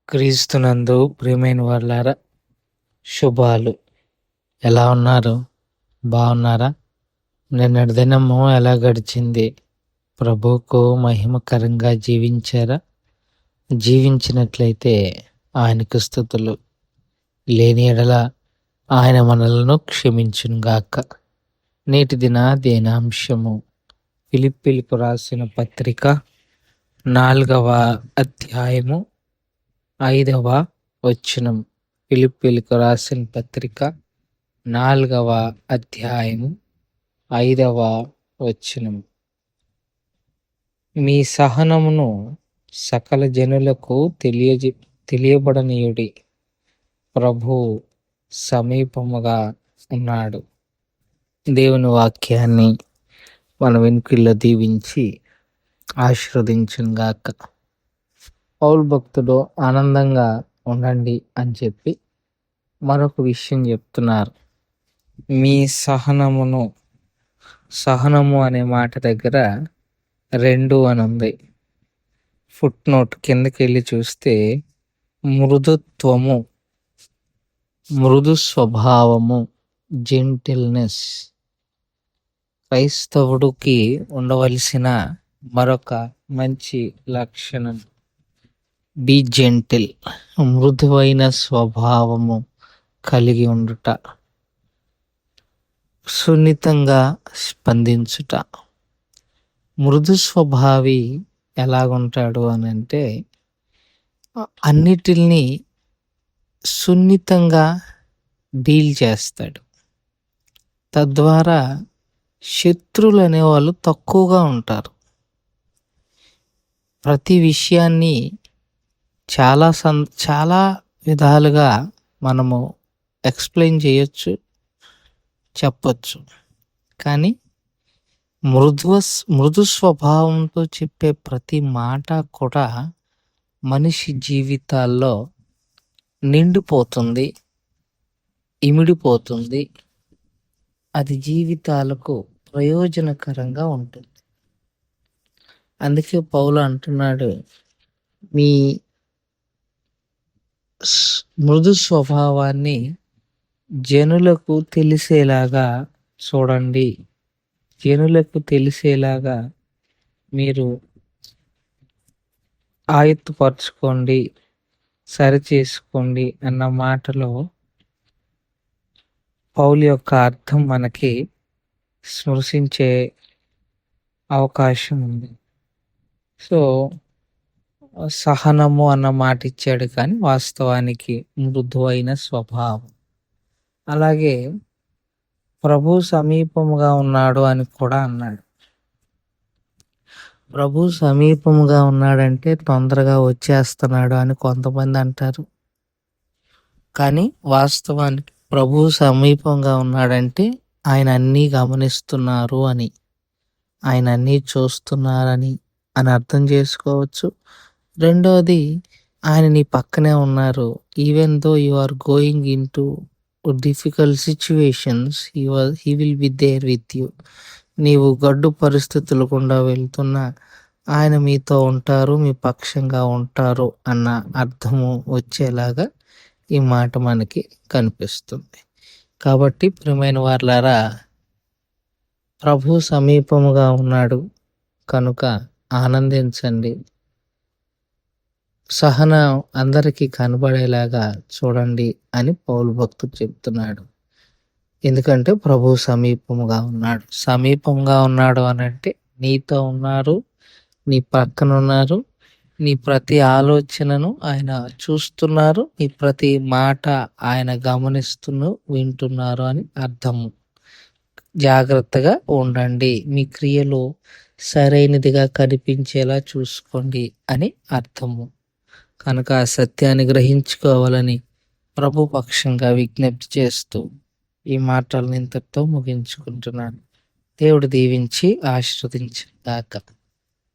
క్రీస్తునందు ప్రియమైన వాళ్ళారా, శుభాలు. ఎలా ఉన్నారు? బాగున్నారా? నిన్నటి దినము ఎలా గడిచింది? ప్రభువుకు మహిమకరంగా జీవించారా? జీవించినట్లయితే ఆయనకు స్తుతులు. లేని ఎడల ఆయన మనలను క్షమించునుగాక. నేటి దిన ధ్యానాంశము ఫిలిప్పీలకు రాసిన పత్రిక 4వ అధ్యాయము 5వ వచనం. ఫిలిప్పీలకు రాసిన పత్రిక 4వ అధ్యాయము 5వ వచనం. మీ సహనమును సకల జనులకు తెలియబడనీయుడి, ప్రభు సమీపముగా ఉన్నాడు. దేవుని వాక్యాన్ని మన వెనుకల్లో దీవించి ఆశీర్వదించునుగాక. పౌలు భక్తుడు ఆనందంగా ఉండండి అని చెప్పి మరొక విషయం చెప్తున్నారు. మీ సహనము అనే మాట దగ్గర 2 అని ఉంది. ఫుట్ నోట్ కిందకి వెళ్ళి చూస్తే మృదుత్వము, మృదు స్వభావము, జెంటిల్నెస్ క్రైస్తవుడికి ఉండవలసిన మరొక మంచి లక్షణం. బీ జెంటిల్, మృదువైన స్వభావము కలిగి ఉండుట, సున్నితంగా స్పందించుట. మృదు స్వభావి ఎలాగుంటాడు అని అంటే అన్నిటిని సున్నితంగా డీల్ చేస్తాడు. తద్వారా శత్రువులు అనేవాళ్ళు తక్కువగా ఉంటారు. ప్రతి విషయాన్ని చాలా విధాలుగా మనము ఎక్స్ప్లెయిన్ చేయొచ్చు, చెప్పచ్చు. కానీ మృదు స్వభావంతో చెప్పే ప్రతి మాట కూడా మనిషి జీవితాల్లో నిండిపోతుంది, ఇమిడిపోతుంది. అది జీవితాలకు ప్రయోజనకరంగా ఉంటుంది. అందుకే పౌలు అంటున్నాడు, మీ మృదు స్వభావాన్ని జనులకు తెలిసేలాగా చూడండి, జనులకు తెలిసేలాగా మీరు ఆయత్తపరచుకోండి, సరిచేసుకోండి అన్న మాటలో పౌలు యొక్క అర్థం మనకి స్మృశించే అవకాశం ఉంది. సో సహనము అన్న మాట ఇచ్చాడు, కానీ వాస్తవానికి మృదువైన స్వభావం. అలాగే ప్రభు సమీపముగా ఉన్నాడు అని కూడా అన్నాడు. ప్రభు సమీపముగా ఉన్నాడంటే తొందరగా వచ్చేస్తున్నాడు అని కొంతమంది అంటారు. కానీ వాస్తవానికి ప్రభు సమీపంగా ఉన్నాడంటే ఆయన అన్నీ గమనిస్తున్నారు అని, ఆయన అన్నీ చూస్తున్నారని అర్థం చేసుకోవచ్చు. రెండవది, ఆయన నీ పక్కనే ఉన్నారు. Even though you are going into difficult situations, he will be there with you. నీవు గడ్డు పరిస్థితులు గుండా వెళ్తున్నా ఆయన మీతో ఉంటారు, మీ పక్షంగా ఉంటారు అన్న అర్థము వచ్చేలాగా ఈ మాట మనకి కనిపిస్తుంది. కాబట్టి ప్రియమైన వారలారా, ప్రభు సమీపముగా ఉన్నాడు కనుక ఆనందించండి. సహనం అందరికీ కనబడేలాగా చూడండి అని పౌలు భక్తుడు చెప్తున్నాడు. ఎందుకంటే ప్రభు సమీపముగా ఉన్నాడు. సమీపంగా ఉన్నాడు అని అంటే నీతో ఉన్నారు, నీ పక్కన ఉన్నారు, నీ ప్రతి ఆలోచనను ఆయన చూస్తున్నారు, నీ ప్రతి మాట ఆయన వింటున్నారు అని అర్థము. జాగ్రత్తగా ఉండండి, మీ క్రియలు సరైనదిగా కనిపించేలా చూసుకోండి అని అర్థము. కనుక ఆ సత్యాన్ని గ్రహించుకోవాలని ప్రభు పక్షంగా విజ్ఞప్తి చేస్తూ ఈ మాటలను ఇంతటితో ముగించుకుంటున్నాను. దేవుడు దీవించి ఆశీర్వదించుగాక.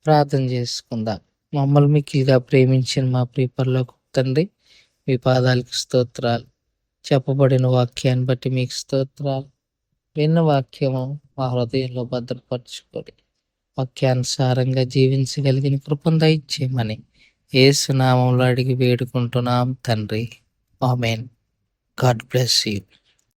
ప్రార్థన చేసుకుందాం. మమ్మల్ని మిక్కిలిగా ప్రేమించిన మా ప్రియ పరలోకపు తండ్రి, మీ పాదాలకు స్తోత్రాలు. చెప్పబడిన వాక్యాన్ని బట్టి మీకు స్తోత్రాలు. విన్న వాక్యము మా హృదయంలో భద్రపరచుకొని వాక్యానుసారంగా జీవించగలిగిన కృపను దయచేయమని యేసు నామములో అడిగి వేడుకుంటున్నాం తండ్రి. ఆమేన్. God bless you.